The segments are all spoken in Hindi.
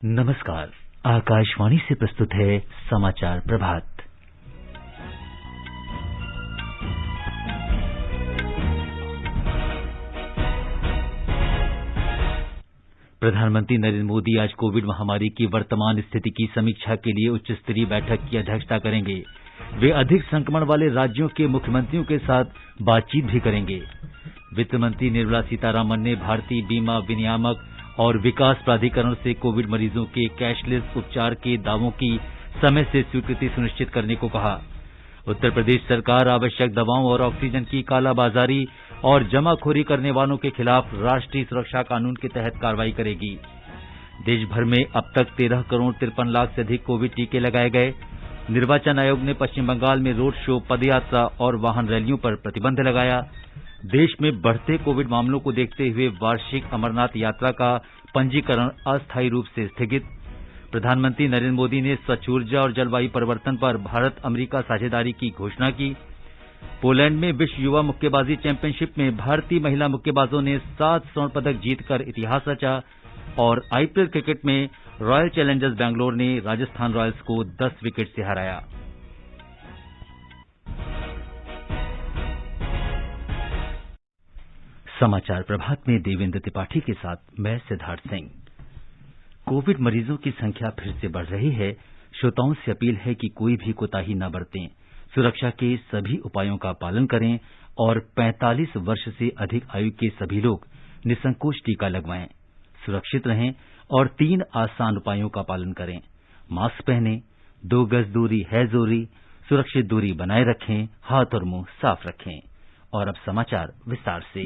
नमस्कार। आकाशवाणी से प्रस्तुत है समाचार प्रभात। प्रधानमंत्री नरेंद्र मोदी आज कोविड महामारी की वर्तमान स्थिति की समीक्षा के लिए उच्च स्तरीय बैठक की अध्यक्षता करेंगे। वे अधिक संक्रमण वाले राज्यों के मुख्यमंत्रियों के साथ बातचीत भी करेंगे। वित्त मंत्री निर्मला सीतारामन ने भारतीय बीमा विनियामक और विकास प्राधिकरण से कोविड मरीजों के कैशलेस उपचार के दावों की समय से स्वीकृति सुनिश्चित करने को कहा। उत्तर प्रदेश सरकार आवश्यक दवाओं और ऑक्सीजन की कालाबाजारी और जमाखोरी करने वालों के खिलाफ राष्ट्रीय सुरक्षा कानून के तहत कार्रवाई करेगी। देश भर में अब तक 13 करोड़ 53 लाख से अधिक कोविड टीके लगाए गए। निर्वाचन आयोग ने पश्चिम बंगाल में रोड शो, पदयात्रा और वाहन रैलियों पर प्रतिबंध लगाया। देश में बढ़ते कोविड मामलों को देखते हुए वार्षिक अमरनाथ यात्रा का पंजीकरण अस्थायी रूप से स्थगित। प्रधानमंत्री नरेंद्र मोदी ने स्वच्छ ऊर्जा और जलवायु परिवर्तन पर भारत अमेरिका साझेदारी की घोषणा की। पोलैंड में विश्व युवा मुक्केबाजी चैंपियनशिप में भारतीय महिला मुक्केबाजों ने 7 स्वर्ण पदक जीतकर इतिहास रचा। और आईपीएल क्रिकेट में रॉयल चैलेंजर्स बैंगलोर ने राजस्थान रॉयल्स को 10 विकेट से हराया। समाचार प्रभात में देवेंद्र त्रिपाठी के साथ मैं सिद्धार्थ सिंह। कोविड मरीजों की संख्या फिर से बढ़ रही है। श्रोताओं से अपील है कि कोई भी कोताही न बरतें, सुरक्षा के सभी उपायों का पालन करें और 45 वर्ष से अधिक आयु के सभी लोग निसंकोच टीका लगवाएं। सुरक्षित रहें और 3 आसान उपायों का पालन करें। मास्क पहनें, 2 गज दूरी है जरूरी, सुरक्षित दूरी बनाए रखें, हाथ और मुंह साफ रखें। और अब समाचार विस्तार से।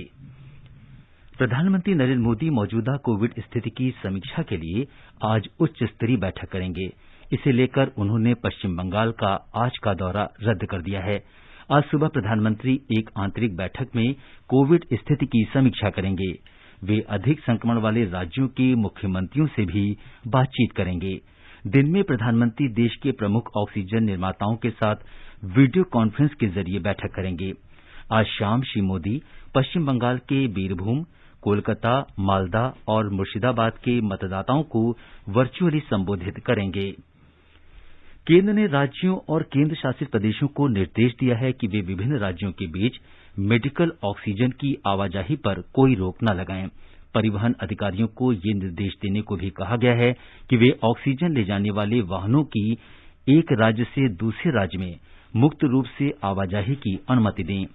प्रधानमंत्री नरेंद्र मोदी मौजूदा कोविड स्थिति की समीक्षा के लिए आज उच्च स्तरीय बैठक करेंगे। इसे लेकर उन्होंने पश्चिम बंगाल का आज का दौरा रद्द कर दिया है। आज सुबह प्रधानमंत्री एक आंतरिक बैठक में कोविड स्थिति की समीक्षा करेंगे। वे अधिक संक्रमण वाले राज्यों के मुख्यमंत्रियों से भी बातचीत करेंगे। दिन में प्रधानमंत्री देश के प्रमुख ऑक्सीजन निर्माताओं के साथ वीडियो कॉन्फ्रेंस के जरिए बैठक करेंगे। आज शाम श्री मोदी पश्चिम बंगाल के बीरभूम, कोलकाता, मालदा और मुर्शिदाबाद के मतदाताओं को वर्चुअली संबोधित करेंगे। केंद्र ने राज्यों और केंद्र शासित प्रदेशों को निर्देश दिया है कि वे विभिन्न राज्यों के बीच मेडिकल ऑक्सीजन की आवाजाही पर कोई रोक न लगाएं। परिवहन अधिकारियों को ये निर्देश देने को भी कहा गया है कि वे ऑक्सीजन ले जाने वाले वाहनों की एक राज्य से दूसरे राज्य में मुक्त रूप से आवाजाही की अनुमति दें।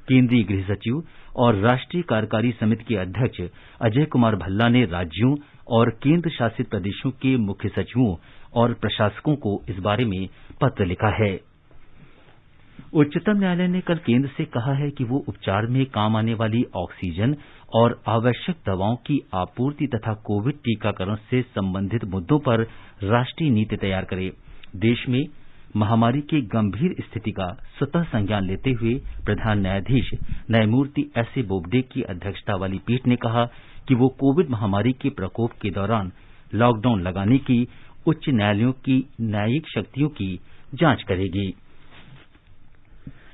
केंद्रीय गृह सचिव और राष्ट्रीय कार्यकारी समिति के अध्यक्ष अजय कुमार भल्ला ने राज्यों और केंद्र शासित प्रदेशों के मुख्य सचिवों और प्रशासकों को इस बारे में पत्र लिखा है। उच्चतम न्यायालय ने कल केंद्र से कहा है कि वो उपचार में काम आने वाली ऑक्सीजन और आवश्यक दवाओं की आपूर्ति तथा कोविड टीकाकरण से संबंधित मुद्दों पर राष्ट्रीय नीति तैयार करे। देश में महामारी की गंभीर स्थिति का स्वतः संज्ञान लेते हुए प्रधान न्यायाधीश न्यायमूर्ति एस.ए. बोबडे की अध्यक्षता वाली पीठ ने कहा कि वो कोविड महामारी के प्रकोप के दौरान लॉकडाउन लगाने की उच्च न्यायालयों की न्यायिक शक्तियों की जांच करेगी।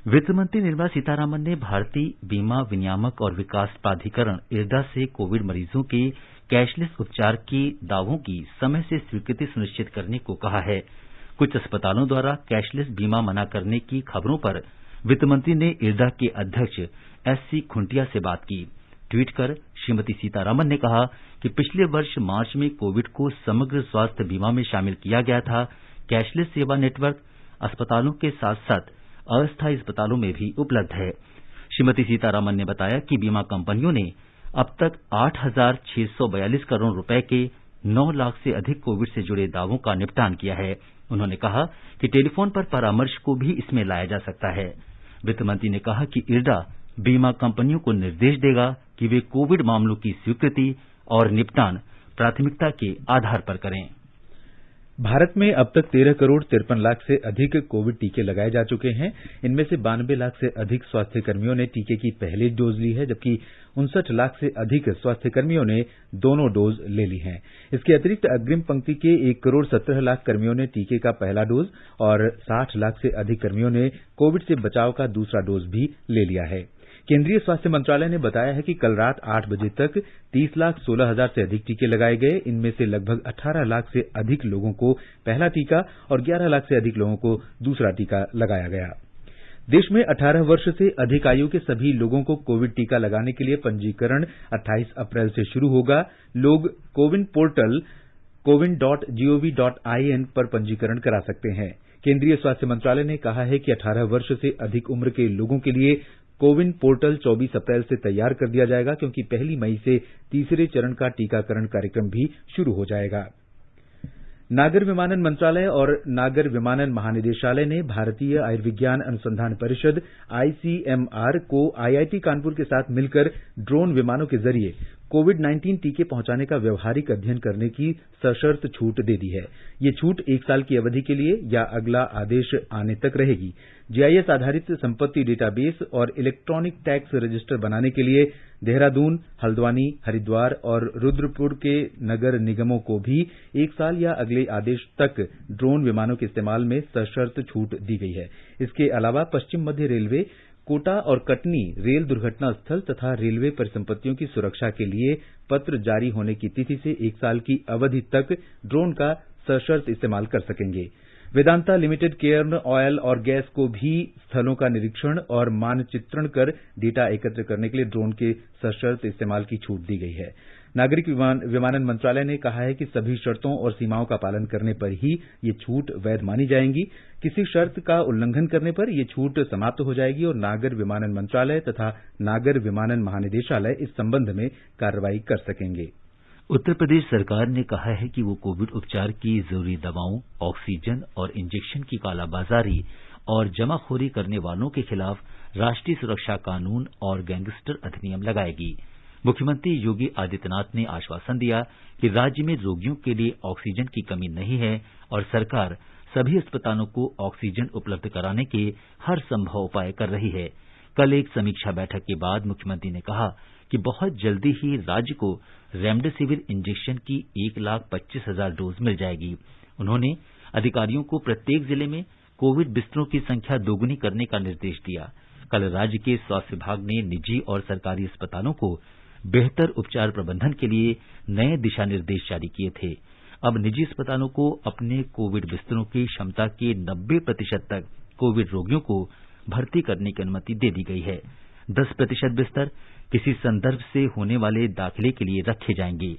वित्त मंत्री निर्मला सीतारामन ने भारतीय बीमा विनियामक और विकास प्राधिकरण इरडा से कोविड मरीजों के कैशलेस उपचार के दावों की समय से स्वीकृति सुनिश्चित करने को कहा है। कुछ अस्पतालों द्वारा कैशलेस बीमा मना करने की खबरों पर वित्त मंत्री ने इरडा के अध्यक्ष एस.सी. खुंटिया से बात की। ट्वीट कर श्रीमती सीतारामन ने कहा कि पिछले वर्ष मार्च में कोविड को समग्र स्वास्थ्य बीमा में शामिल किया गया था। कैशलेस सेवा नेटवर्क अस्पतालों के साथ साथ अस्थायी अस्पतालों में भी उपलब्ध है। श्रीमती सीतारामन ने बताया कि बीमा कंपनियों ने अब तक 8,642 करोड़ रुपए के 9 लाख से अधिक कोविड से जुड़े दावों का निपटान किया है। उन्होंने कहा कि टेलीफोन पर परामर्श को भी इसमें लाया जा सकता है। वित्त मंत्री ने कहा कि इरडा बीमा कंपनियों को निर्देश देगा कि वे कोविड मामलों की स्वीकृति और निपटान प्राथमिकता के आधार पर करें। भारत में अब तक 13 करोड़ 53 लाख से अधिक कोविड टीके लगाए जा चुके हैं। इनमें से 92 लाख से अधिक स्वास्थ्य कर्मियों ने टीके की पहली डोज ली है, जबकि 59 लाख से अधिक स्वास्थ्य कर्मियों ने दोनों डोज ले ली हैं। इसके अतिरिक्त अग्रिम पंक्ति के 1 करोड़ 17 लाख कर्मियों ने टीके का पहला डोज और 60 लाख से अधिक कर्मियों ने कोविड से बचाव का दूसरा डोज भी ले लिया है। केंद्रीय स्वास्थ्य मंत्रालय ने बताया है कि कल रात 8 बजे तक 30,16,000 से अधिक टीके लगाए गए। इनमें से लगभग 18 लाख से अधिक लोगों को पहला टीका और 11 लाख से अधिक लोगों को दूसरा टीका लगाया गया। देश में 18 वर्ष से अधिक आयु के सभी लोगों को कोविड टीका लगाने के लिए पंजीकरण 28 अप्रैल से शुरू होगा। लोग कोविन पोर्टल cowin.gov.in पर पंजीकरण करा सकते हैं। केंद्रीय स्वास्थ्य मंत्रालय ने कहा है कि 18 वर्ष से अधिक उम्र के लोगों के लिए कोविन पोर्टल 24 अप्रैल से तैयार कर दिया जाएगा, क्योंकि 1 मई से तीसरे चरण का टीकाकरण कार्यक्रम भी शुरू हो जाएगा। नागर विमानन मंत्रालय और नागर विमानन महानिदेशालय ने भारतीय आयुर्विज्ञान अनुसंधान परिषद ICMR को IIT कानपुर के साथ मिलकर ड्रोन विमानों के जरिए कोविड-19 टीके पहुंचाने का व्यवहारिक अध्ययन करने की सशर्त छूट दे दी है। ये छूट 1 साल की अवधि के लिए या अगला आदेश आने तक रहेगी। GIS आधारित संपत्ति डेटाबेस और इलेक्ट्रॉनिक टैक्स रजिस्टर बनाने के लिए देहरादून, हल्द्वानी, हरिद्वार और रुद्रपुर के नगर निगमों को भी 1 साल या अगले आदेश तक ड्रोन विमानों के इस्तेमाल में सशर्त छूट दी गई है। इसके अलावा पश्चिम मध्य रेलवे कोटा और कटनी रेल दुर्घटना स्थल तथा रेलवे परिसंपत्तियों की सुरक्षा के लिए पत्र जारी होने की तिथि से 1 साल की अवधि तक ड्रोन का सशर्त इस्तेमाल कर सकेंगे। वेदांता लिमिटेड केयर्न ऑयल और गैस को भी स्थलों का निरीक्षण और मानचित्रण कर डेटा एकत्र करने के लिए ड्रोन के सशर्त इस्तेमाल की छूट दी गई है। नागरिक विमानन मंत्रालय ने कहा है कि सभी शर्तों और सीमाओं का पालन करने पर ही ये छूट वैध मानी जाएंगी। किसी शर्त का उल्लंघन करने पर ये छूट समाप्त हो जाएगी और नागर विमानन मंत्रालय तथा नागर विमानन महानिदेशालय इस संबंध में कार्रवाई कर सकेंगे। उत्तर प्रदेश सरकार ने कहा है कि वो कोविड उपचार की जरूरी दवाओं, ऑक्सीजन और इंजेक्शन की कालाबाजारी और जमाखोरी करने वालों के खिलाफ राष्ट्रीय सुरक्षा कानून और गैंगस्टर अधिनियम लगाएगी। मुख्यमंत्री योगी आदित्यनाथ ने आश्वासन दिया कि राज्य में रोगियों के लिए ऑक्सीजन की कमी नहीं है और सरकार सभी अस्पतालों को ऑक्सीजन उपलब्ध कराने के हर संभव उपाय कर रही है। कल एक समीक्षा बैठक के बाद मुख्यमंत्री ने कहा कि बहुत जल्दी ही राज्य को रेमडेसिविर इंजेक्शन की 1,25,000 डोज मिल जाएगी। उन्होंने अधिकारियों को प्रत्येक जिले में कोविड बिस्तरों की संख्या दोगुनी करने का निर्देश दिया। कल राज्य के स्वास्थ्य विभाग ने निजी और सरकारी अस्पतालों को बेहतर उपचार प्रबंधन के लिए नए दिशा निर्देश जारी किए थे। अब निजी अस्पतालों को अपने कोविड बिस्तरों की क्षमता के 90% तक कोविड रोगियों को भर्ती करने की अनुमति दे दी गई है। 10% बिस्तर किसी संदर्भ से होने वाले दाखिले के लिए रखे जाएंगे।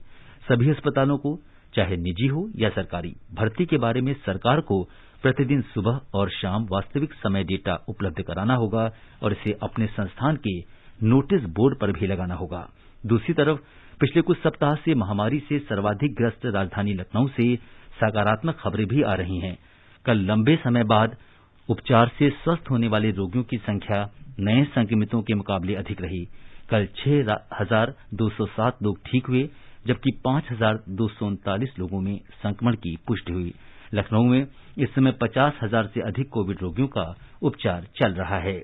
सभी अस्पतालों को, चाहे निजी हो या सरकारी, भर्ती के बारे में सरकार को प्रतिदिन सुबह और शाम वास्तविक समय डेटा उपलब्ध कराना होगा और इसे अपने संस्थान के नोटिस बोर्ड पर भी लगाना होगा। दूसरी तरफ पिछले कुछ सप्ताह से महामारी से सर्वाधिक ग्रस्त राजधानी लखनऊ से सकारात्मक खबरें भी आ रही हैं। कल लंबे समय बाद उपचार से स्वस्थ होने वाले रोगियों की संख्या नए संक्रमितों के मुकाबले अधिक रही। कल 6,207 लोग ठीक हुए, जबकि 5,239 लोगों में संक्रमण की पुष्टि हुई। लखनऊ में इस समय 50,000 से अधिक कोविड रोगियों का उपचार चल रहा है।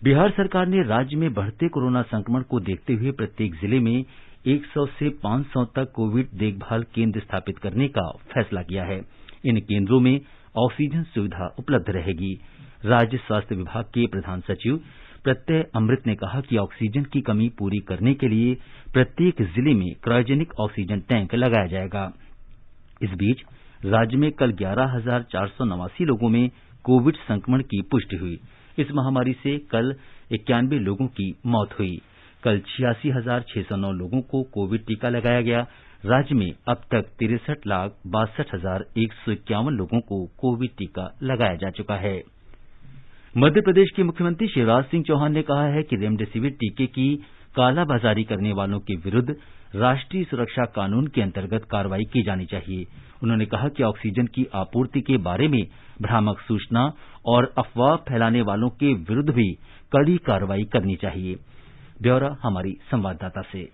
बिहार सरकार ने राज्य में बढ़ते कोरोना संक्रमण को देखते हुए प्रत्येक जिले में 100 से 500 तक कोविड देखभाल केंद्र स्थापित करने का फैसला किया है। इन केंद्रों में ऑक्सीजन सुविधा उपलब्ध रहेगी। राज्य स्वास्थ्य विभाग के प्रधान सचिव प्रत्यय अमृत ने कहा कि ऑक्सीजन की कमी पूरी करने के लिए प्रत्येक जिले में क्रायोजेनिक ऑक्सीजन टैंक लगाया जाएगा। इस बीच राज्य में कल 11,489 लोगों में कोविड संक्रमण की पुष्टि हुई। इस महामारी से कल 91 लोगों की मौत हुई। कल 86,609 लोगों को कोविड टीका लगाया गया। राज्य में अब तक 63,62,151 लोगों को कोविड टीका लगाया जा चुका है। मध्य प्रदेश के मुख्यमंत्री शिवराज सिंह चौहान ने कहा है कि रेमडेसिविर टीके की कालाबाजारी करने वालों के विरुद्ध राष्ट्रीय सुरक्षा कानून के अंतर्गत कार्रवाई की जानी चाहिए। उन्होंने कहा कि ऑक्सीजन की आपूर्ति के बारे में भ्रामक सूचना और अफवाह फैलाने वालों के विरुद्ध भी कड़ी कार्रवाई करनी चाहिए। ब्यौरा हमारी संवाददाता से।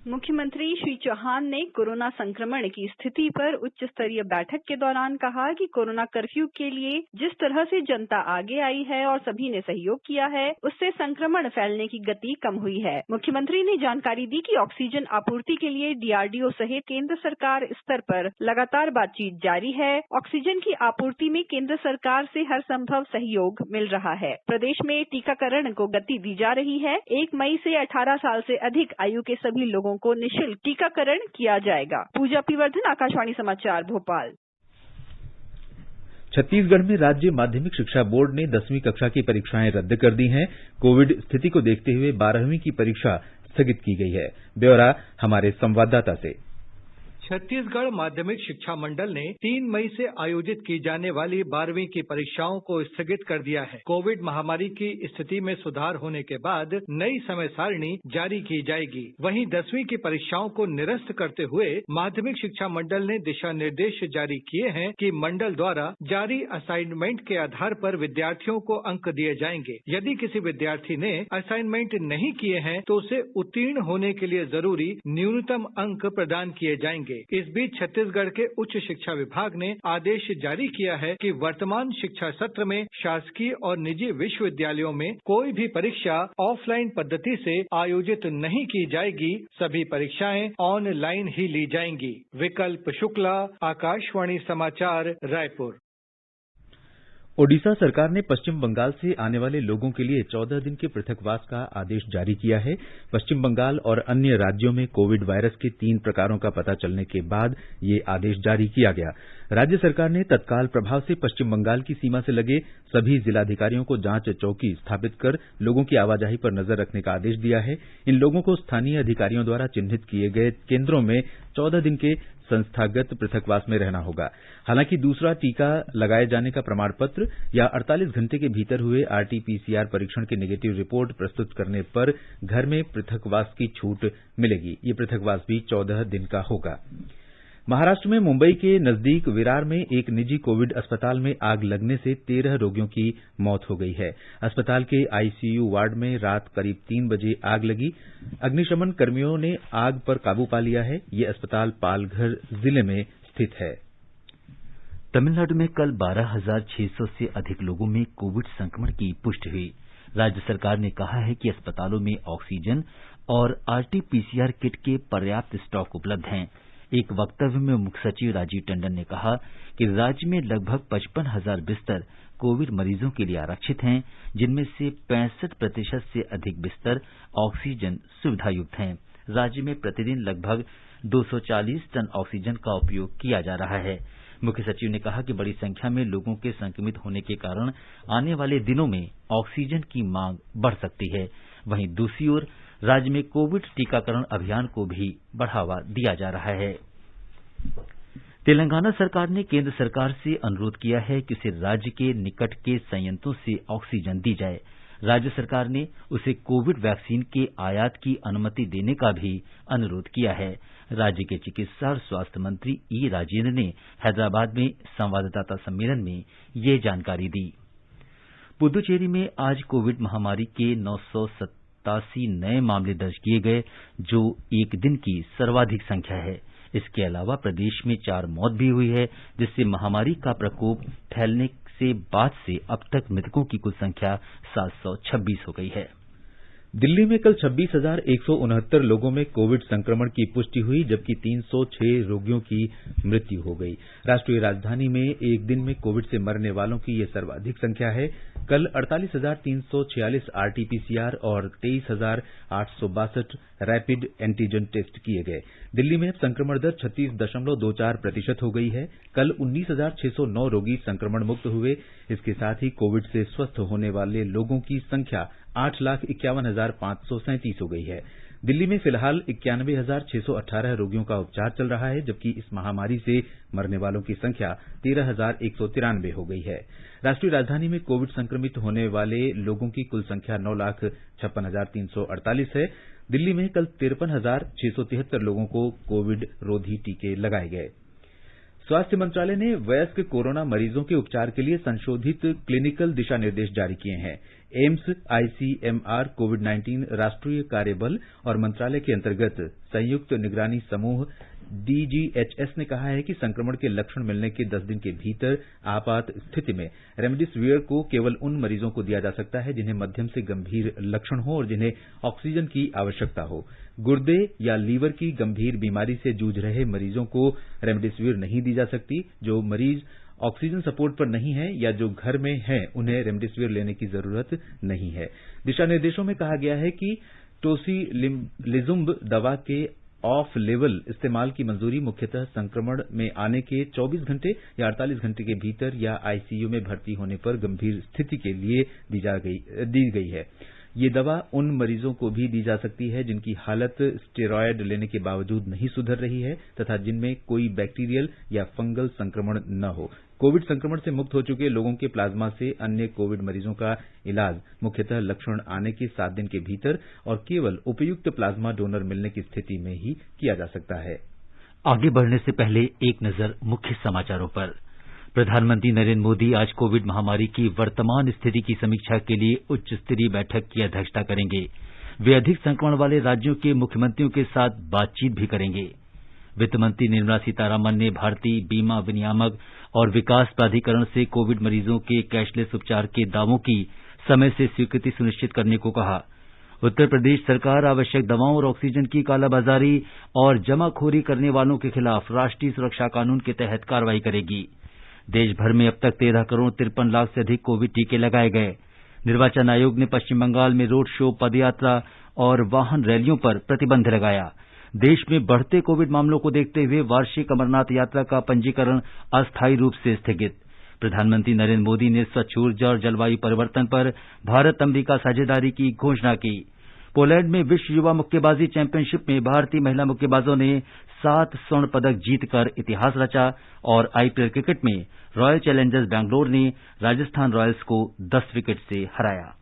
मुख्यमंत्री श्री चौहान ने कोरोना संक्रमण की स्थिति पर उच्च स्तरीय बैठक के दौरान कहा कि कोरोना कर्फ्यू के लिए जिस तरह से जनता आगे आई है और सभी ने सहयोग किया है, उससे संक्रमण फैलने की गति कम हुई है। मुख्यमंत्री ने जानकारी दी कि ऑक्सीजन आपूर्ति के लिए डीआरडीओ सहित केंद्र सरकार स्तर पर लगातार बातचीत जारी है। ऑक्सीजन की आपूर्ति में केंद्र सरकार से हर संभव सहयोग मिल रहा है। प्रदेश में टीकाकरण को गति दी जा रही है। 1 मई से 18 साल से अधिक आयु के सभी लोगों को निःशुल्क टीकाकरण किया जाएगा। पूजा पीवर्धन, आकाशवाणी समाचार, भोपाल। छत्तीसगढ़ में राज्य माध्यमिक शिक्षा बोर्ड ने 10वीं कक्षा की परीक्षाएं रद्द कर दी हैं। कोविड स्थिति को देखते हुए 12वीं की परीक्षा स्थगित की गई है। ब्यौरा हमारे संवाददाता से। छत्तीसगढ़ माध्यमिक शिक्षा मंडल ने 3 मई से आयोजित की जाने वाली 12वीं की परीक्षाओं को स्थगित कर दिया है। कोविड महामारी की स्थिति में सुधार होने के बाद नई समय सारणी जारी की जाएगी। वहीं 10वीं की परीक्षाओं को निरस्त करते हुए माध्यमिक शिक्षा मंडल ने दिशा निर्देश जारी किए हैं कि मंडल द्वारा जारी असाइनमेंट के आधार पर विद्यार्थियों को अंक दिए जाएंगे। यदि किसी विद्यार्थी ने असाइनमेंट नहीं किए हैं तो उसे उत्तीर्ण होने के लिए जरूरी न्यूनतम अंक प्रदान किए जाएंगे। इस बीच छत्तीसगढ़ के उच्च शिक्षा विभाग ने आदेश जारी किया है कि वर्तमान शिक्षा सत्र में शासकीय और निजी विश्वविद्यालयों में कोई भी परीक्षा ऑफलाइन पद्धति से आयोजित नहीं की जाएगी। सभी परीक्षाएं ऑनलाइन ही ली जाएंगी। विकल्प शुक्ला, आकाशवाणी समाचार, रायपुर। ओडिशा सरकार ने पश्चिम बंगाल से आने वाले लोगों के लिए 14 दिन के पृथकवास का आदेश जारी किया है। पश्चिम बंगाल और अन्य राज्यों में कोविड वायरस के 3 प्रकारों का पता चलने के बाद ये आदेश जारी किया गया। राज्य सरकार ने तत्काल प्रभाव से पश्चिम बंगाल की सीमा से लगे सभी जिलाधिकारियों को जांच चौकी स्थापित कर लोगों की आवाजाही पर नजर रखने का आदेश दिया है। इन लोगों को स्थानीय अधिकारियों द्वारा चिन्हित किए गए केंद्रों में 14 दिन के संस्थागत पृथकवास में रहना होगा। हालांकि दूसरा टीका लगाए जाने का प्रमाण पत्र या 48 घंटे के भीतर हुए आरटीपीसीआर परीक्षण की नेगेटिव रिपोर्ट प्रस्तुत करने पर घर में पृथकवास की छूट मिलेगी। ये पृथकवास भी 14 दिन का होगा। महाराष्ट्र में मुंबई के नजदीक विरार में एक निजी कोविड अस्पताल में आग लगने से 13 रोगियों की मौत हो गई है। अस्पताल के आईसीयू वार्ड में रात करीब 3 बजे आग लगी। अग्निशमन कर्मियों ने आग पर काबू पा लिया है। ये अस्पताल पालघर जिले में स्थित है। तमिलनाडु में कल 12,600 से अधिक लोगों में कोविड संक्रमण की पुष्टि हुई। राज्य सरकार ने कहा है कि अस्पतालों में ऑक्सीजन और आरटीपीसीआर किट के पर्याप्त स्टॉक उपलब्ध हैं। एक वक्तव्य में मुख्य सचिव राजीव टंडन ने कहा कि राज्य में लगभग 55,000 बिस्तर कोविड मरीजों के लिए आरक्षित हैं, जिनमें से 65% से अधिक बिस्तर ऑक्सीजन सुविधायुक्त हैं। राज्य में प्रतिदिन लगभग 240 टन ऑक्सीजन का उपयोग किया जा रहा है। मुख्य सचिव ने कहा कि बड़ी संख्या में लोगों के संक्रमित होने के कारण आने वाले दिनों में ऑक्सीजन की मांग बढ़ सकती है। वहीं दूसरी ओर राज्य में कोविड टीकाकरण अभियान को भी बढ़ावा दिया जा रहा है। तेलंगाना सरकार ने केंद्र सरकार से अनुरोध किया है कि उसे राज्य के निकट के संयंत्रों से ऑक्सीजन दी जाए। राज्य सरकार ने उसे कोविड वैक्सीन के आयात की अनुमति देने का भी अनुरोध किया है। राज्य के चिकित्सा और स्वास्थ्य मंत्री ई राजेंद्र ने हैदराबाद में संवाददाता सम्मेलन में ये जानकारी दी। पुदुचेरी में आज कोविड महामारी के 987 नए मामले दर्ज किए गए, जो एक दिन की सर्वाधिक संख्या है। इसके अलावा प्रदेश में 4 मौत भी हुई है, जिससे महामारी का प्रकोप फैलने से बाद से अब तक मृतकों की कुल संख्या 726 हो गई है। दिल्ली में कल 26,169 लोगों में कोविड संक्रमण की पुष्टि हुई, जबकि 306 रोगियों की मृत्यु हो गई। राष्ट्रीय राजधानी में एक दिन में कोविड से मरने वालों की यह सर्वाधिक संख्या है। कल 48,346 आरटीपीसीआर और 23,862 रैपिड एंटीजन टेस्ट किए गए। दिल्ली में संक्रमण दर 36.24% हो गई है। कल 19,609 रोगी संक्रमण मुक्त हुए। इसके साथ ही कोविड से स्वस्थ होने वाले लोगों की संख्या 8,51,537 हो गई है। दिल्ली में फिलहाल 91,618 रोगियों का उपचार चल रहा है, जबकि इस महामारी से मरने वालों की संख्या 13,193 हो गई है। राष्ट्रीय राजधानी में कोविड संक्रमित होने वाले लोगों की कुल संख्या 9,56,348 है। दिल्ली में कल 53,673 लोगों को कोविड रोधी टीके लगाए गए। स्वास्थ्य मंत्रालय ने वयस्क कोरोना मरीजों के उपचार के लिए संशोधित क्लिनिकल दिशा निर्देश जारी किए हैं। एम्स, आईसीएमआर, कोविड-19 राष्ट्रीय कार्यबल और मंत्रालय के अंतर्गत संयुक्त निगरानी समूह डीजीएचएस ने कहा है कि संक्रमण के लक्षण मिलने के 10 दिन के भीतर आपात स्थिति में रेमडेसिविर को केवल उन मरीजों को दिया जा सकता है जिन्हें मध्यम से गंभीर लक्षण हो और जिन्हें ऑक्सीजन की आवश्यकता हो। गुर्दे या लीवर की गंभीर बीमारी से जूझ रहे मरीजों को रेमडेसिविर नहीं दी जा सकती। जो मरीज ऑक्सीजन सपोर्ट पर नहीं है या जो घर में हैं, उन्हें रेमडेसिविर लेने की जरूरत नहीं है। दिशा निर्देशों में कहा गया है कि टोसिलिजुम्ब दवा के ऑफ लेवल इस्तेमाल की मंजूरी मुख्यतः संक्रमण में आने के 24 घंटे या 48 घंटे के भीतर या आईसीयू में भर्ती होने पर गंभीर स्थिति के लिए दी गई है। ये दवा उन मरीजों को भी दी जा सकती है जिनकी हालत स्टेरॉयड लेने के बावजूद नहीं सुधर रही है तथा जिनमें कोई बैक्टीरियल या फंगल संक्रमण न हो। कोविड संक्रमण से मुक्त हो चुके लोगों के प्लाज्मा से अन्य कोविड मरीजों का इलाज मुख्यतः लक्षण आने के 7 दिन के भीतर और केवल उपयुक्त प्लाज्मा डोनर मिलने की स्थिति में ही किया जा सकता है। आगे बढ़ने से पहले एक नजर मुख्य समाचारों पर। प्रधानमंत्री नरेंद्र मोदी आज कोविड महामारी की वर्तमान स्थिति की समीक्षा के लिए उच्च स्तरीय बैठक की अध्यक्षता करेंगे। वे अधिक संक्रमण वाले राज्यों के मुख्यमंत्रियों के साथ बातचीत भी करेंगे। वित्त मंत्री निर्मला सीतारामन ने भारतीय बीमा विनियामक और विकास प्राधिकरण से कोविड मरीजों के कैशलेस उपचार के दावों की समय से स्वीकृति सुनिश्चित करने को कहा। उत्तर प्रदेश सरकार आवश्यक दवाओं और ऑक्सीजन की कालाबाजारी और जमाखोरी करने वालों के खिलाफ राष्ट्रीय सुरक्षा कानून के तहत कार्रवाई करेगी। देश भर में अब तक 13 करोड़ 53 लाख से अधिक कोविड टीके लगाए गए। निर्वाचन आयोग ने पश्चिम बंगाल में रोड शो, पदयात्रा और वाहन रैलियों पर प्रतिबंध लगाया। देश में बढ़ते कोविड मामलों को देखते हुए वार्षिक अमरनाथ यात्रा का पंजीकरण अस्थायी रूप से स्थगित। प्रधानमंत्री नरेंद्र मोदी ने स्वच्छ ऊर्जा और जलवायु परिवर्तन पर भारत अमेरिका साझेदारी की घोषणा की। पोलैंड में विश्व युवा मुक्केबाजी चैंपियनशिप में भारतीय महिला मुक्केबाजों ने 7 स्वर्ण पदक जीतकर इतिहास रचा और आईपीएल क्रिकेट में रॉयल चैलेंजर्स बैंगलोर ने राजस्थान रॉयल्स को 10 विकेट से हराया।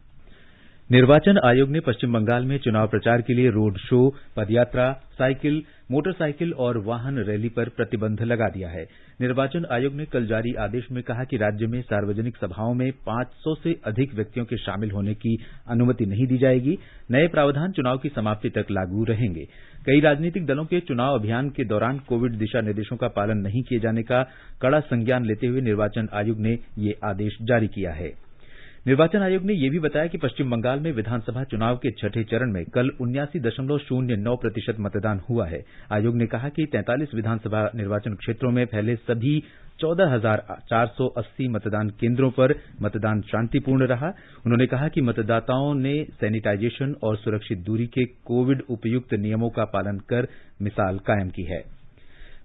निर्वाचन आयोग ने पश्चिम बंगाल में चुनाव प्रचार के लिए रोड शो, पदयात्रा, साइकिल, मोटरसाइकिल और वाहन रैली पर प्रतिबंध लगा दिया है। निर्वाचन आयोग ने कल जारी आदेश में कहा कि राज्य में सार्वजनिक सभाओं में 500 से अधिक व्यक्तियों के शामिल होने की अनुमति नहीं दी जाएगी। नए प्रावधान चुनाव की समाप्ति तक लागू रहेंगे। कई राजनीतिक दलों के चुनाव अभियान के दौरान कोविड दिशा निर्देशों का पालन नहीं किए जाने का कड़ा संज्ञान लेते हुए निर्वाचन आयोग ने ये आदेश जारी किया है। निर्वाचन आयोग ने यह भी बताया कि पश्चिम बंगाल में विधानसभा चुनाव के छठे चरण में कल 79.09% मतदान हुआ है। आयोग ने कहा कि 43 विधानसभा निर्वाचन क्षेत्रों में फैले सभी 14,480 मतदान केंद्रों पर मतदान शांतिपूर्ण रहा। उन्होंने कहा कि मतदाताओं ने सैनिटाइजेशन और सुरक्षित दूरी के कोविड उपयुक्त नियमों का पालन कर मिसाल कायम की है।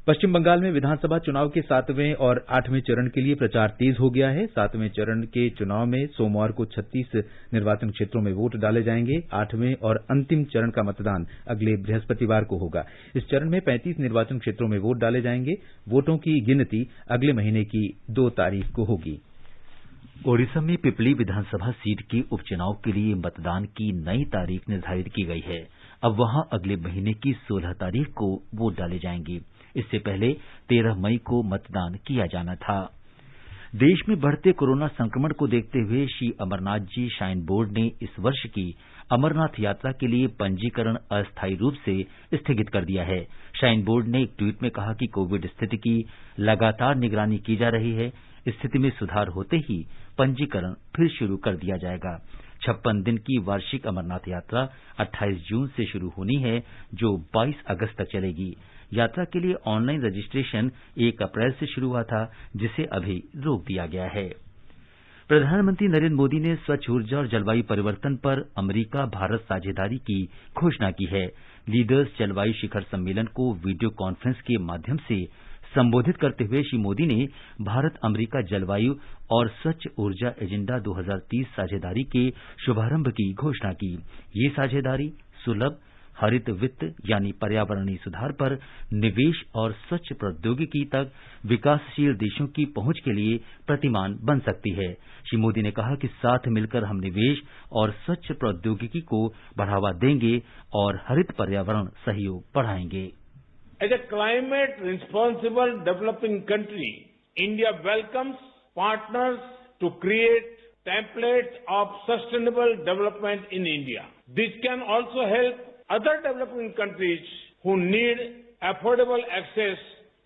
पश्चिम बंगाल में विधानसभा चुनाव के 7वें और 8वें चरण के लिए प्रचार तेज हो गया है। 7वें चरण के चुनाव में सोमवार को 36 निर्वाचन क्षेत्रों में वोट डाले जाएंगे। 8वें और अंतिम चरण का मतदान अगले बृहस्पतिवार को होगा। इस चरण में 35 निर्वाचन क्षेत्रों में वोट डाले जाएंगे। वोटों की गिनती अगले महीने की 2 तारीख को होगी। ओडिशा में पिपली विधानसभा सीट के उपचुनाव के लिए मतदान की नई तारीख निर्धारित की गई है। अब वहां अगले महीने की 16 तारीख को वोट डाले जाएंगे। इससे पहले 13 मई को मतदान किया जाना था। देश में बढ़ते कोरोना संक्रमण को देखते हुए श्री अमरनाथ जी श्राइन बोर्ड ने इस वर्ष की अमरनाथ यात्रा के लिए पंजीकरण अस्थायी रूप से स्थगित कर दिया है। श्राइन बोर्ड ने एक ट्वीट में कहा कि कोविड स्थिति की लगातार निगरानी की जा रही है। स्थिति में सुधार होते ही पंजीकरण फिर शुरू कर दिया जाएगा। 56 दिन की वार्षिक अमरनाथ यात्रा 28 जून से शुरू होनी है, जो 22 अगस्त तक चलेगी। यात्रा के लिए ऑनलाइन रजिस्ट्रेशन 1 अप्रैल से शुरू हुआ था, जिसे अभी रोक दिया गया है। प्रधानमंत्री नरेंद्र मोदी ने स्वच्छ ऊर्जा और जलवायु परिवर्तन पर अमेरिका भारत साझेदारी की घोषणा की है। लीडर्स जलवायु शिखर सम्मेलन को वीडियो कॉन्फ्रेंस के माध्यम से संबोधित करते हुए श्री मोदी ने भारत अमेरिका जलवायु और स्वच्छ ऊर्जा एजेंडा 2030 साझेदारी के शुभारंभ की घोषणा की। ये साझेदारी सुलभ हरित वित्त यानी पर्यावरणीय सुधार पर निवेश और स्वच्छ प्रौद्योगिकी तक विकासशील देशों की पहुंच के लिए प्रतिमान बन सकती है। श्री मोदी ने कहा कि साथ मिलकर हम निवेश और स्वच्छ प्रौद्योगिकी को बढ़ावा देंगे और हरित पर्यावरण सहयोग बढ़ाएंगे। As a climate responsible developing country, India welcomes partners to create templates of sustainable development in India. This can also help other developing countries who need affordable access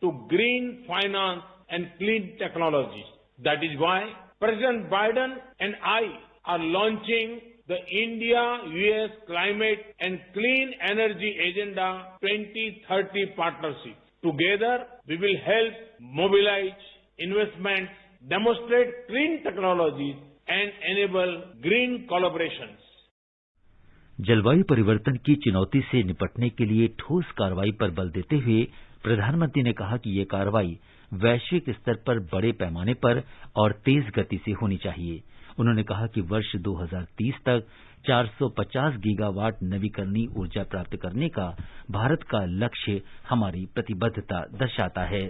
to green finance and clean technologies. That is why President Biden and I are launching the India-US Climate and Clean Energy Agenda 2030 Partnership. Together, we will help mobilize investments, demonstrate clean technologies, and enable green collaborations. जलवायु परिवर्तन की चुनौती से निपटने के लिए ठोस कार्रवाई पर बल देते हुए प्रधानमंत्री ने कहा कि ये कार्रवाई वैश्विक स्तर पर बड़े पैमाने पर और तेज गति से होनी चाहिए। उन्होंने कहा कि वर्ष 2030 तक 450 गीगावाट नवीकरणीय ऊर्जा प्राप्त करने का भारत का लक्ष्य हमारी प्रतिबद्धता दर्शाता है।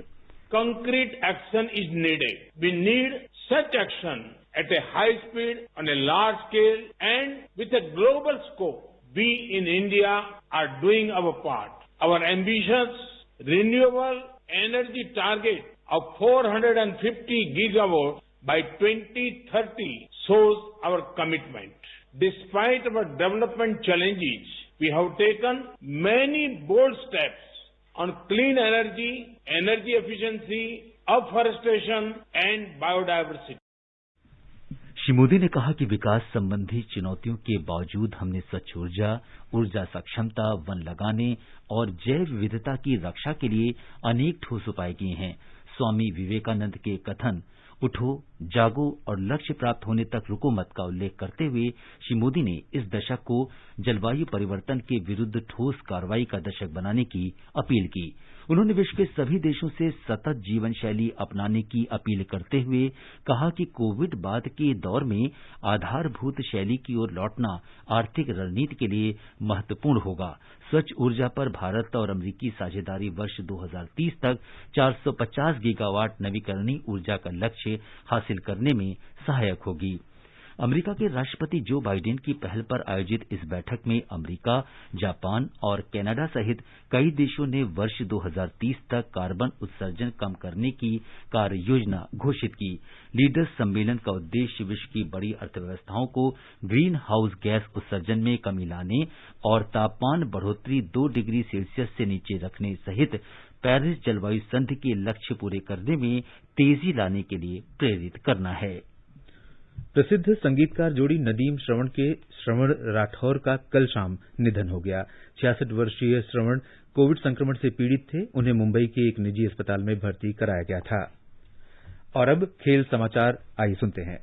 Concrete action is needed. We need such action at a high speed, on a large scale, and with a global scope. We in India are doing our part. Our ambitious renewable energy target of 450 gigawatts by 2030 shows our commitment. Despite our development challenges, we have taken many bold steps on clean energy, energy efficiency, afforestation, and biodiversity. Shri Modi ने कहा कि विकास संबंधी चुनौतियों के बावजूद हमने स्वच्छ ऊर्जा, ऊर्जा सक्षमता, वन लगाने और जैव विविधता की रक्षा के लिए अनेक ठोस उपाय किए हैं। स्वामी विवेकानंद के कथन उठो, जागो और लक्ष्य प्राप्त होने तक रुको मत का उल्लेख करते हुए श्री मोदी ने इस दशक को जलवायु परिवर्तन के विरुद्ध ठोस कार्रवाई का दशक बनाने की अपील की। उन्होंने विश्व के सभी देशों से सतत जीवन शैली अपनाने की अपील करते हुए कहा कि कोविड बाद के दौर में आधारभूत शैली की ओर लौटना आर्थिक रणनीति के लिए महत्वपूर्ण होगा। स्वच्छ ऊर्जा पर भारत और अमेरिकी साझेदारी वर्ष 2030 तक 450 गीगावाट नवीकरणीय ऊर्जा का लक्ष्य हासिल करने में सहायक होगी। अमेरिका के राष्ट्रपति जो बाइडेन की पहल पर आयोजित इस बैठक में अमेरिका, जापान और कनाडा सहित कई देशों ने वर्ष 2030 तक कार्बन उत्सर्जन कम करने की कार्य योजना घोषित की। लीडर्स सम्मेलन का उद्देश्य विश्व की बड़ी अर्थव्यवस्थाओं को ग्रीन हाउस गैस उत्सर्जन में कमी लाने और तापमान बढ़ोतरी 2 डिग्री सेल्सियस से नीचे रखने सहित पेरिस जलवायु संधि के लक्ष्य पूरे करने में तेजी लाने के लिए प्रेरित करना है। प्रसिद्ध संगीतकार जोड़ी नदीम श्रवण के श्रवण राठौर का कल शाम निधन हो गया। 66 वर्षीय श्रवण कोविड संक्रमण से पीड़ित थे। उन्हें मुंबई के एक निजी अस्पताल में भर्ती कराया गया था। और अब खेल समाचार, आइए सुनते हैं।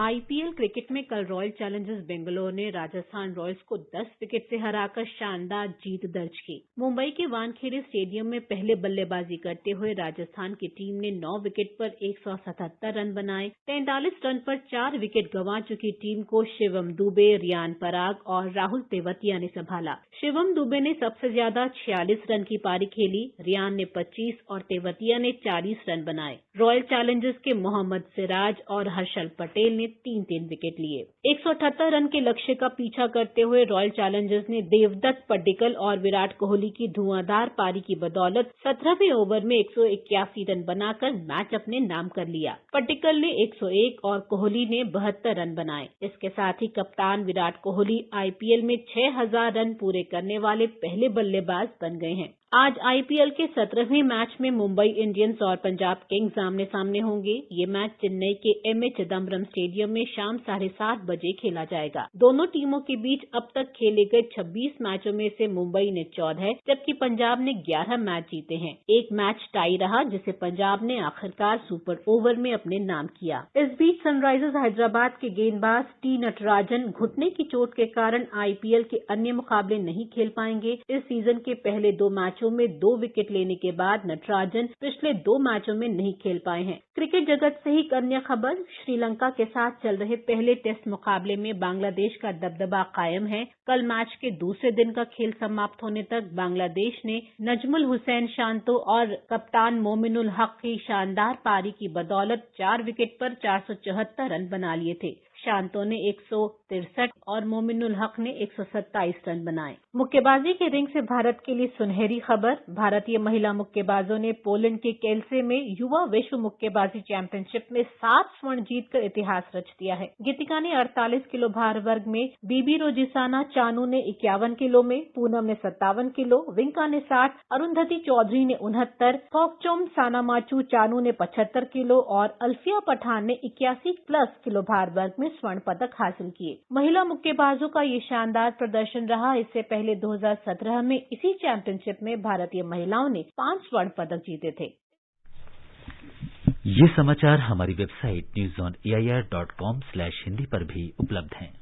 आईपीएल क्रिकेट में कल रॉयल चैलेंजर्स बेंगलोर ने राजस्थान रॉयल्स को 10 विकेट से हराकर शानदार जीत दर्ज की। मुंबई के वानखेड़े स्टेडियम में पहले बल्लेबाजी करते हुए राजस्थान की टीम ने 9 विकेट पर 177 रन बनाए। 43 रन पर 4 विकेट गंवा चुकी टीम को शिवम दुबे, रियान पराग और राहुल तेवतिया ने संभाला। शिवम दुबे ने सबसे ज्यादा 46 रन की पारी खेली। रियान ने 25 और तेवतिया ने 40 रन बनाए। रॉयल चैलेंजर्स के मोहम्मद सिराज और हर्षल पटेल ने 3-3 विकेट लिए। 178 रन के लक्ष्य का पीछा करते हुए रॉयल चैलेंजर्स ने देवदत्त पड्डीकल और विराट कोहली की धुआंधार पारी की बदौलत 17वें ओवर में 181 रन बनाकर मैच अपने नाम कर लिया। पड्डीकल ने 101 और कोहली ने 72 रन बनाए। इसके साथ ही कप्तान विराट कोहली आईपीएल में 6000 रन पूरे करने वाले पहले बल्लेबाज बन गए हैं। आज आईपीएल के 17वें मैच में मुंबई इंडियंस और पंजाब किंग्स आमने सामने होंगे। ये मैच चेन्नई के एमए चिदम्बरम स्टेडियम में शाम 7:30 बजे खेला जाएगा। दोनों टीमों के बीच अब तक खेले गए 26 मैचों में से मुंबई ने 14 जबकि पंजाब ने 11 मैच जीते हैं। एक मैच टाई रहा जिसे पंजाब ने आखिरकार सुपर ओवर में अपने नाम किया। इस बीच सनराइजर्स हैदराबाद के गेंदबाज टी नटराजन घुटने की चोट के कारण आईपीएल के अन्य मुकाबले नहीं खेल पाएंगे। इस सीजन के पहले 2 मैचों में 2 विकेट लेने के बाद नटराजन पिछले 2 मैचों में नहीं खेल पाए हैं। क्रिकेट जगत से ही एक अन्य खबर, श्रीलंका के साथ चल रहे पहले टेस्ट मुकाबले में बांग्लादेश का दबदबा कायम है। कल मैच के दूसरे दिन का खेल समाप्त होने तक बांग्लादेश ने नजमुल हुसैन शांतो और कप्तान मोमिनुल हक की शानदार पारी की बदौलत 4 विकेट पर 474 रन बना लिए थे। शांतो ने 163 और मोमिनुल हक ने 127 रन बनाए। मुक्केबाजी के रिंग से भारत के लिए सुनहरी खबर। भारतीय महिला मुक्केबाजों ने पोलैंड के केल्से में युवा विश्व मुक्केबाजी चैंपियनशिप में 7 स्वर्ण जीतकर इतिहास रच दिया है। गीतिका ने 48 किलो भार वर्ग में, बीबी रोजिसाना चानू ने 51 किलो में, पूनम ने 57 किलो, विंका ने 60, अरुंधति चौधरी ने 69, थोकचोम सानामाचू चानू ने 75 किलो और अल्फिया पठान ने 81 प्लस किलो भार वर्ग में स्वर्ण पदक हासिल किए। महिला मुक्केबाजों का ये शानदार प्रदर्शन रहा। इससे पहले 2017 में इसी चैंपियनशिप में भारतीय महिलाओं ने 5 स्वर्ण पदक जीते थे। ये समाचार हमारी वेबसाइट newsonair.com/hindi पर भी उपलब्ध हैं।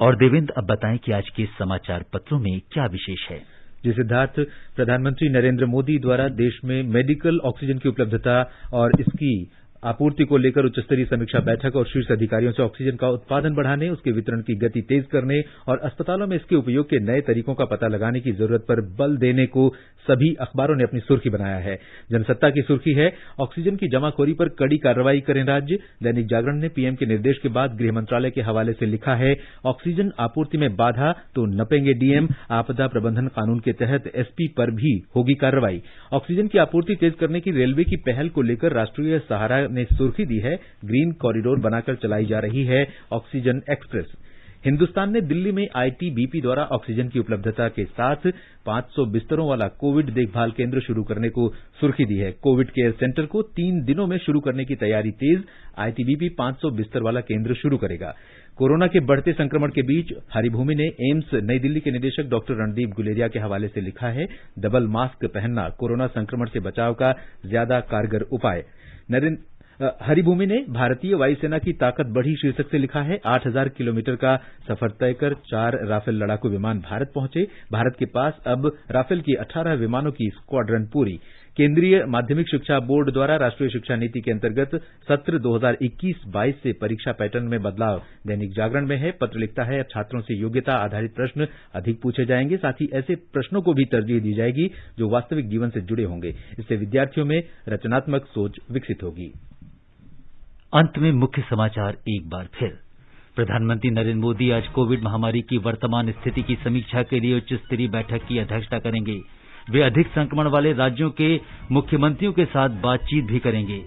और देवेंद्र, अब बताएं कि आज के समाचार पत्रों में क्या विशेष है। जी सिद्धार्थ, प्रधानमंत्री नरेंद्र मोदी द्वारा देश में मेडिकल ऑक्सीजन की उपलब्धता और इसकी आपूर्ति को लेकर उच्च स्तरीय समीक्षा बैठक और शीर्ष अधिकारियों से ऑक्सीजन का उत्पादन बढ़ाने, उसके वितरण की गति तेज करने और अस्पतालों में इसके उपयोग के नए तरीकों का पता लगाने की जरूरत पर बल देने को सभी अखबारों ने अपनी सुर्खी बनाया है। जनसत्ता की सुर्खी है, ऑक्सीजन की जमाखोरी पर कड़ी कार्रवाई करें राज्य। दैनिक जागरण ने पीएम के निर्देश के बाद गृह मंत्रालय के हवाले से लिखा है, ऑक्सीजन आपूर्ति में बाधा तो नपेंगे डीएम, आपदा प्रबंधन कानून के तहत एसपी पर भी होगी कार्रवाई। ऑक्सीजन की आपूर्ति तेज करने की रेलवे की पहल को लेकर राष्ट्रीय सहारा ने सुर्खी दी है, ग्रीन कॉरिडोर बनाकर चलाई जा रही है ऑक्सीजन एक्सप्रेस। हिंदुस्तान ने दिल्ली में आईटीबीपी द्वारा ऑक्सीजन की उपलब्धता के साथ 500 बिस्तरों वाला कोविड देखभाल केंद्र शुरू करने को सुर्खी दी है। कोविड केयर सेंटर को 3 दिनों में शुरू करने की तैयारी तेज, आईटीबीपी 500 बिस्तर वाला केंद्र शुरू करेगा। कोरोना के बढ़ते संक्रमण के बीच हरिभूमि ने एम्स नई दिल्ली के निदेशक डॉक्टर रणदीप गुलेरिया के हवाले से लिखा है, डबल मास्क पहनना कोरोना संक्रमण से बचाव का ज्यादा कारगर उपाय। हरिभूमि ने भारतीय वायुसेना की ताकत बढ़ी शीर्षक से लिखा है, 8000 किलोमीटर का सफर तय कर 4 राफेल लड़ाकू विमान भारत पहुंचे। भारत के पास अब राफेल की 18 विमानों की स्क्वाड्रन पूरी। केंद्रीय माध्यमिक शिक्षा बोर्ड द्वारा राष्ट्रीय शिक्षा नीति के अंतर्गत सत्र 2021-22 से परीक्षा पैटर्न में बदलाव। दैनिक जागरण में है, पत्र लिखता है, अब छात्रों से योग्यता आधारित प्रश्न अधिक पूछे जाएंगे, साथ ही ऐसे प्रश्नों को भी तरजीह दी जाएगी जो वास्तविक जीवन से जुड़े होंगे। इससे विद्यार्थियों में रचनात्मक सोच विकसित होगी। अंत में मुख्य समाचार एक बार फिर। प्रधानमंत्री नरेंद्र मोदी आज कोविड महामारी की वर्तमान स्थिति की समीक्षा के लिए उच्च स्तरीय बैठक की अध्यक्षता करेंगे। वे अधिक संक्रमण वाले राज्यों के मुख्यमंत्रियों के साथ बातचीत भी करेंगे।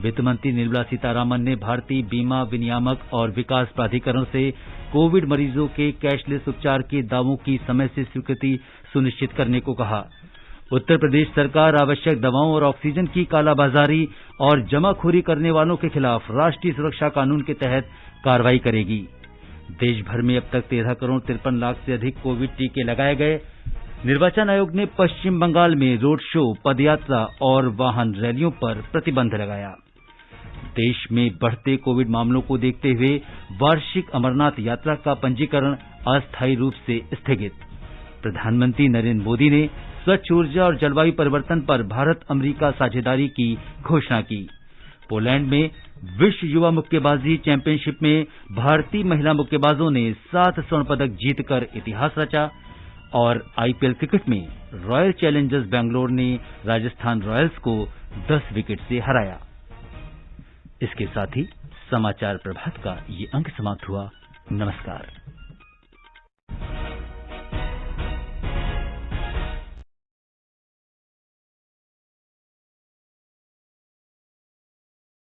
वित्त मंत्री निर्मला सीतारामन ने भारतीय बीमा विनियामक और विकास प्राधिकरण से कोविड मरीजों के कैशलेस उपचार के दावों की समय से स्वीकृति सुनिश्चित करने को कहा। उत्तर प्रदेश सरकार आवश्यक दवाओं और ऑक्सीजन की कालाबाजारी और जमाखोरी करने वालों के खिलाफ राष्ट्रीय सुरक्षा कानून के तहत कार्रवाई करेगी। देश भर में अब तक 13 करोड़ 53 लाख से अधिक कोविड टीके लगाए गए। निर्वाचन आयोग ने पश्चिम बंगाल में रोड शो, पदयात्रा और वाहन रैलियों पर प्रतिबंध लगाया। देश में बढ़ते कोविड मामलों को देखते हुए वार्षिक अमरनाथ यात्रा का पंजीकरण अस्थायी रूप से स्थगित। प्रधानमंत्री नरेंद्र मोदी ने स्वच्छ ऊर्जा और जलवायु परिवर्तन पर भारत अमेरिका साझेदारी की घोषणा की। पोलैंड में विश्व युवा मुक्केबाजी चैंपियनशिप में भारतीय महिला मुक्केबाजों ने 7 स्वर्ण पदक जीतकर इतिहास रचा। और आईपीएल क्रिकेट में रॉयल चैलेंजर्स बेंगलोर ने राजस्थान रॉयल्स को 10 विकेट से हराया। इसके साथ ही समाचार प्रभात का ये अंक समाप्त हुआ। नमस्कार।